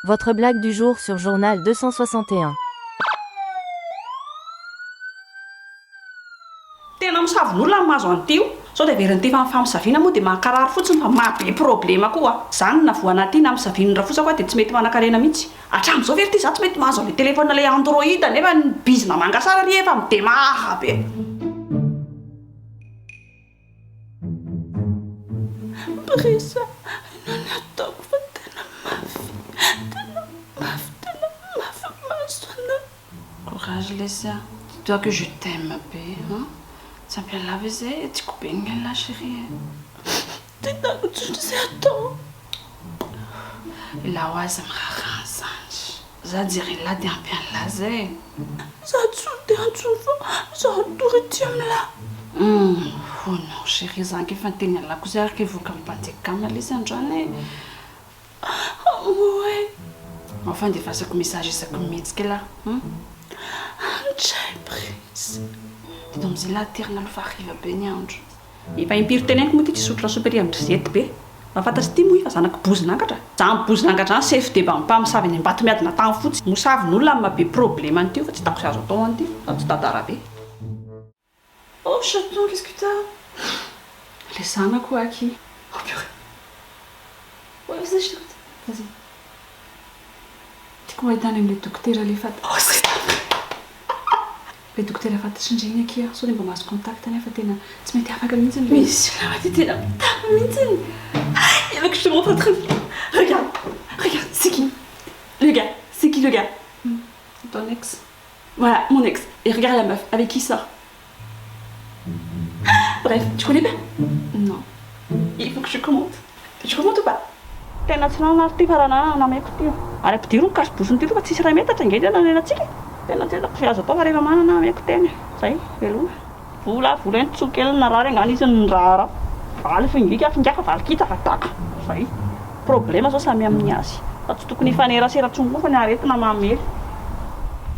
Votre blague du jour sur Journal 261. Tena misavon'olona ny mahazo an'tio. Sao dia veriny fa famisaviana moa dia mankarary fotsiny fa mahabe problema koa. Zany na voana ty na misaviana raha fotsiny koa dia tsy mety manankarena mihitsy. Hatramin'izao very ty za tsy mety mahazo an'ilay téléphone ilay Android nefa ny bizina mangasara ry efa midemaha be. Brisa, inona ny ataoko fa tena mafy maso anao. Courage Lesia, dis-toi que je t'aime ma bé, hein? Ça bien lavé zay, tiako be ngala chérie. Tenako tsotra zay atao. Ila ho azy miraharaha zany. Za jery la dia ampy an'la zay. Za tsotra dia antsoina fa za tory ty am'la. Oh non chérie, zany ke fa teny alako zay ary ke voka mipantekana lesy androany. Ouais. Enfin dia fasako message isako mihetsika la. Andray Prince. Dia am'izay laterina aloha fa hariva be ny andro. Efa impiry teneniko moa ty tsy sotra soperi am'drizety be. Mahafantatry ty moa fa zanako bozinangatra. Za bozinangatra zany safe débat mpamosavy any ambato miadina tany fotsy. Mosavy n'olona mabe problème an'tio fa tsy tako sy azo atao an'ty. Fa tsy tadara be. Oh chaton, qu'est-ce que t'as? Les zanako aki. Oh purée. Ouais, vas-y, je t'écoute. Vas-y. Tiako mahita any amin'ilay dokotera le fata. Oh c'est le dokotera fantatry indreny aky sao dia mba mahazo contact nefa tena tsy mety afaka mihitsy ny misy lava tena mitana mihitsy. Il veut que je te montre un truc. Regarde, c'est qui? Le gars, c'est qui le gars? Ton ex. Voilà, mon ex. Et regarde la meuf, avec qui il sort. Bref, tu connais pas? Non. Il faut que je commente. Tu commente ou pas? Tena tsy nanary farana nameko ty. Ary ampidiry ny kasibosiny ty fa tsisy raha metatra ingedy nanenantsika. Tena tsy azo atao fa rehefa manana nameko teny. Zay, velona. Vola ny tsokely narary angany izy rara. Valy fingika fingaka valy kita fataka. Zay. Problema zao samy amin'ny azy. Fa tsy tokony hifaneraseratsongo fa ny aretina mamely.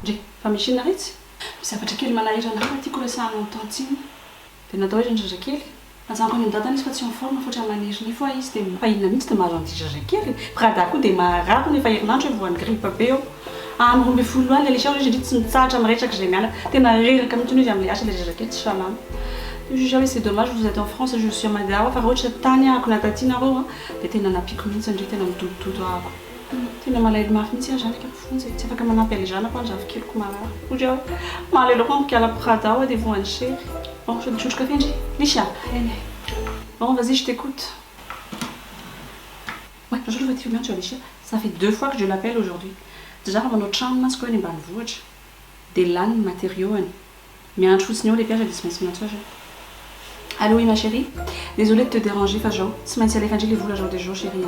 Ndre, fa misy inona retsy? Misy zavatra kely manahirana fa tiako resahana ny taontsiny. Dia natao hoe zazakely. Nazanako any am-dadana izy fa tsy miforma foatra maniry ny fois izy dia fahinana mihitsy dia mahazo an'ity zazakely. Brada koa dia marary nefa herinandro hoe voan'ny grippe be eo. Amin'ny 12 any ilay lisao izy tsy mitsahatra miretraka izay miala. Tena reraka mihitsy izy amin'ilay asa ilay zazakely tsy salama. Jamais c'est dommage, vous êtes en France et je suis à Madao. Fa rehetra tany ako na tatinareo dia tena napiko mihitsy ndray tena midodododo ako. Tena malahelo mafy mihitsy aho zany ka fonjy tsy afaka manampy an'ilay zanako any zavikeloko marary. Ohatra hoe malahelo koa mikala Prada des voix chérie. Bon, je vais te chauffer café, Licia. Bon, vas-y, je t'écoute. Ouais, bonjour, je vais bien, tu vois, Licia. Ça fait 2 fois que je l'appelle aujourd'hui. Déjà, on a chambre, parce qu'on est dans le voyage. Des lanes, matériaux. Mais un trou de signaux, les pièges, elles se mettent. Allô, oui, ma chérie. Désolée de te déranger, Fajon. Semaine si elle est les voulages des jours, chérie.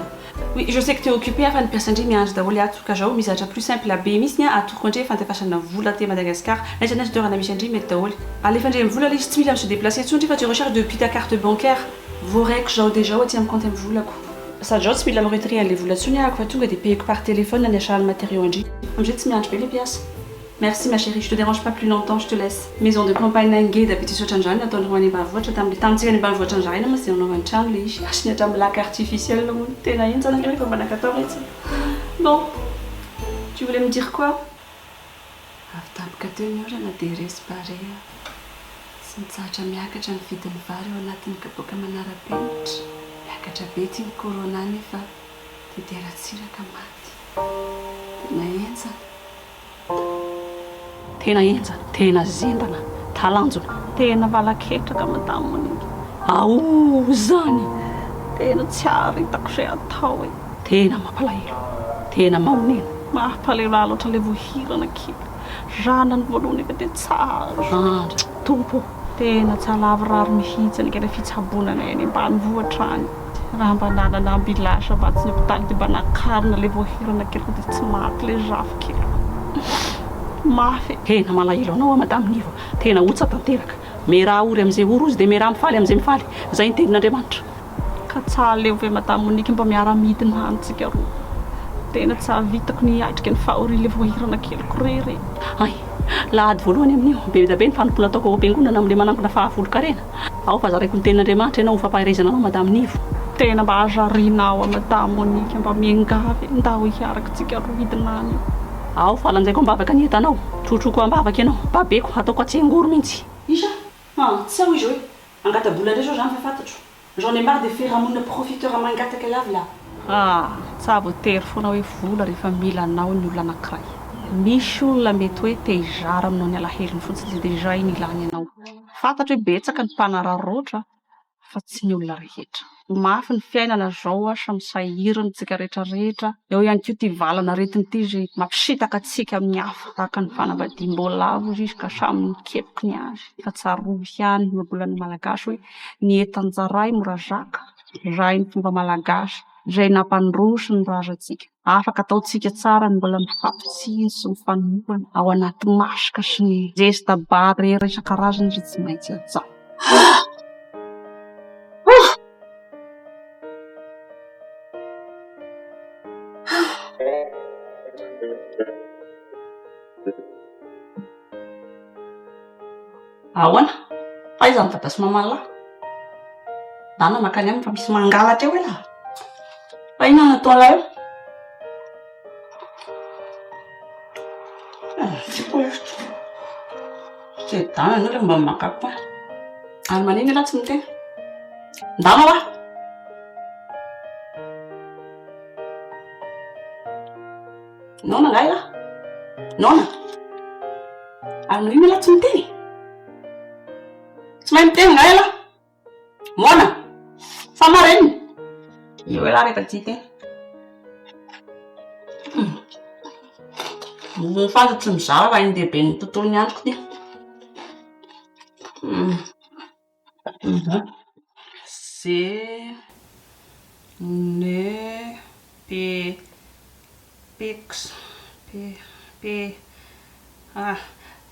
Oui, je sais que tu es occupée afin de personne mais je dois aller à tout cas, mais c'est déjà plus simple. La bémisnia à tout compter, afin de faire une voulate Madagascar. La jeunesse de Rana Michelji, mais t'as allez, fin de vous la liste, se déplacer. Tu vas tu recherches depuis ta carte bancaire. Vos règles, j'ai déjà, tiens, quand elle vous la coup. Ça, j'ose, puis la moréterie, elle vous la sounia à quoi tout, des pays par téléphone, la néchal matériaux NG. Comme j'ai dit, je paye les pièces. Merci ma chérie, je te dérange pas plus longtemps, je te laisse. Maison de campagne Nangé d'habitude sur Chanjan, attends le roi n'est pas voiture, t'as un petit n'est pas voiture Chanjan, mais c'est un nom de Chanli, je n'ai pas de lac artificiel, t'es là, ça n'a pas de lac. Bon, tu voulais me dire quoi? Aftab katenu, j'en ai des respirés. Sintsatra miakatra ny vidin'ny vary ao anatin'ny kapoaka manara-penitra. Miakatra be ty ny corona nefa didera-tsiraka maty. Tena enjana, tena zendana, talanjona, tena valaketraka madamo Monique. Ao zany, tena tsy haritako izay atao e. Tena mampalahelo, tena maonena. Mampalahelo loatra ilay voahirana kely. Ranany voalohany efa dia tsara. Tompo, tena tsy halavorary mihitsy ny kely fitsabonana eny ambanivohitra any. Raha mba nanana ambilasa mba tsy hopitaly dia mba nakarina ilay voahirana kely fa dia tsy maty ilay rafy kely. Mafy. Tena malahelo anao madame Nivo. Tena otsa tanteraka. Me raha ory amin'izay ory ozy dia me raha mifaly amin'izay mifaly. Izay ny tenin'Andriamanitra. Ka tsara ve madame Monique mba miara-midina antsika roa. Tena tsy havitako ny aitrika ny fahoriana ilay voahirana keliko rery. Ay, lahady voalohany amin'io be da be ny fanompona ataoko ao am-piangonana amin'ilay manankona 10 karena. Ao fa zaraiko ny tenin'Andriamanitra ianao ho fampahaizana anao madame Nivo. tena mba azarinao madame Monique mba miangavy nda ho hiarakantsika rohidinany ao falanjaiko ambavaka ny etanao trotroko ambavaka ianao babeko ataoko atsengoro mihitsy isa tsy aho izy hoe angatabola indray zao zany fa fantatro j'en ai marre de faire un monde profiteur mangataka lavy là tsy voatery foana hoe vola rehefa mila anao ny olona anankiray misy olona mety hoe te hizara aminao ny alaheliny fotsiny deja iny ilany ianao fantatro hoe betsaka ny mpanararoatra fa tsy ny olona rehetra mafy ny fiainana zao samy sahirana tsika rehetrarehetra eo ihany koa ty valana aretiny ity zay mampisitaka atsika amin'ny hafa tahaka ny fanambadiam-boalavo izy ka samy mikepoky ny azy fa tsarovy ihany mabolan'ny malagasy hoe ny etanjaray morazaka ray ny fomba malagasy zay nampandroso ny razantsika afaka ataotsika tsara ny mbola mifampitsiny sy mifanomboana ao anaty masika sy ny zesta-bary isan-karazany zay tsy maintsy atao ahoana fa iza mivada sy mamalahy dana makany aminy fa misy mangalatra eo e lah fa ina nataolay eo tsy dana anao le mba makako ary maniny ala tsy miteny ndana wa nona ngay lah nona ary maniny ala tsy miteny tsy mahay miteny ngay ala mona sa mareny io e lah rehefa tsy hiteny fantatry mizara fa indehibe ny tontolo ny androko ty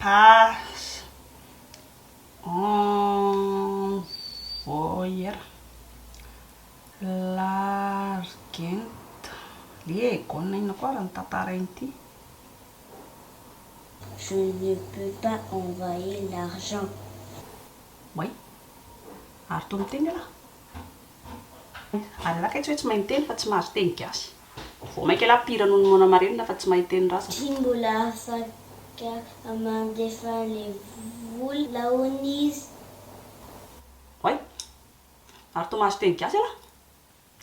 passe envoyer l'argent liegona ina koa raha ny tantarainy ity Je ne peux pas envoyer l'argent. Oui. Ary to miteny ala. Ary laka tsy mahay miteny fa tsy mahazo teny gasy. Vao mainka ala pira noho ny Mona Marina fa tsy mahay teny rasa. Timbola afaka mandefa les voly laonisy. Oui. Ary to mahazo teny gasy ala.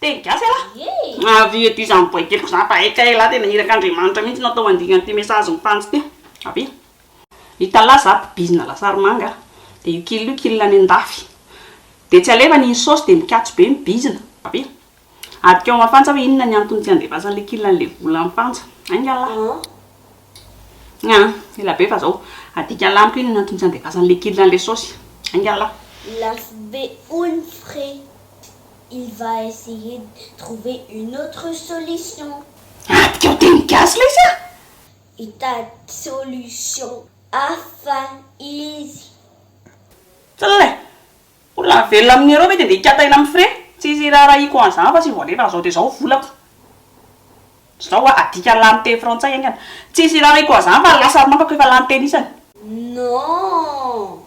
Teny gasy ala. Yeah. Avy ety izany boakeliko zany fa eka ela tena hirak'Andriamanitra mihitsy natao andingana ty message mifantsy ty. Aby. Itala za bizina lasary manga de io kilo any andafy de tsy alefa ny sauce de mikatso be mibizina aby adikeo mafantsa hoe inona ny antony tsy andevasany le kilo an'le vola mifantsa angala ela be fa zao adika lamiko inona ny antony tsy andevasany le kilo an'le sauce angala l'alphabet Unfray il va essayer de trouver une autre solution adikeo teny gasy le sa ita solution afa izy tsale olona velona amin'ny ereo mety de ikataina amin'ny frais tsisy raha iko an'izany fa tsy voalefa zao de zao volako zao adika lany teny frantsay angana tsisy raha iko an'izany fa lasa mankako efa lany teny isany non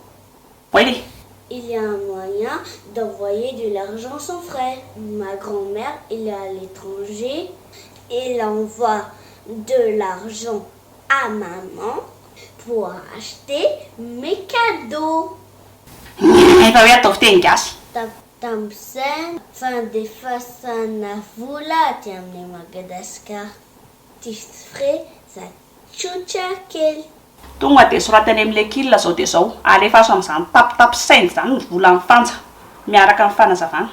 oui il y a un moyen d'envoyer de l'argent sans frais ma grand-mère elle est à l'étranger elle envoie de l'argent à maman pour acheter mes cadeaux. Efa hoe ataovy teny gasy. Tamsen fandefasana vola aty amin'ny Madagasikara. Tifray za tsotra kely. Tonga de soratany amin'le kila zao de zao. Alefaso amin'izany tapitapisainy zany ny vola mifantsa miaraka amin'ny fanazavana.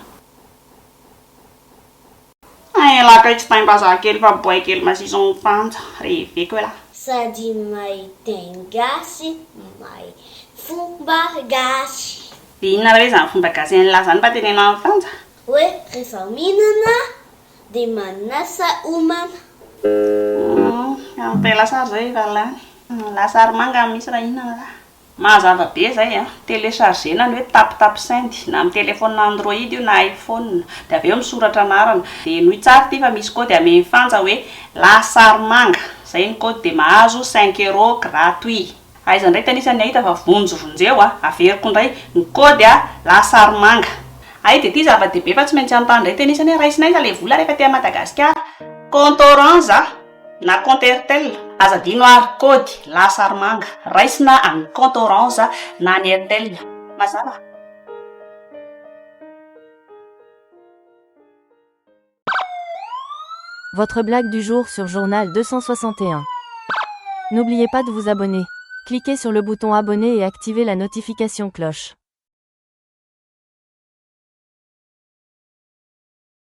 Laka tsy taim-bazaha kely fa boay kely masisa mifantsa reveko ela. Sady mahay teny gasy, mahay fomba gasy. De inona raha hoe zany fomba gasy an'la zany mba tenena mifantsa? Hoe rehefa mihinana de manasa homana. Ampela lasary zay efa lany. Lasary manga misy raha inona raha. Mazava be zay télécharger ny hoe tapitapisaindy na amin'ny téléphone Android io na iPhone de aveo misoratra anarana de nohy tsara ty fa misy code ame mifantsa hoe lasary manga zay ny code de mahazo 5 € gratuit aiza ndray tanisany ahita fa vonjovonjeo averiko ndray ny code lasary manga Ay dia ity zava-dehibe fa tsy maintsy anontany indray tenisany hoe raisina aiza ilay vola rehefa ty Madagasikara. Compte Orange na compte Airtel. Aza adino ary kody lasary manga. Raisina amin'ny compte Orange na ny Airtel. Mazava. Votre blague du jour sur Journal 261. N'oubliez pas de vous abonner. Cliquez sur le bouton abonner et activez la notification cloche.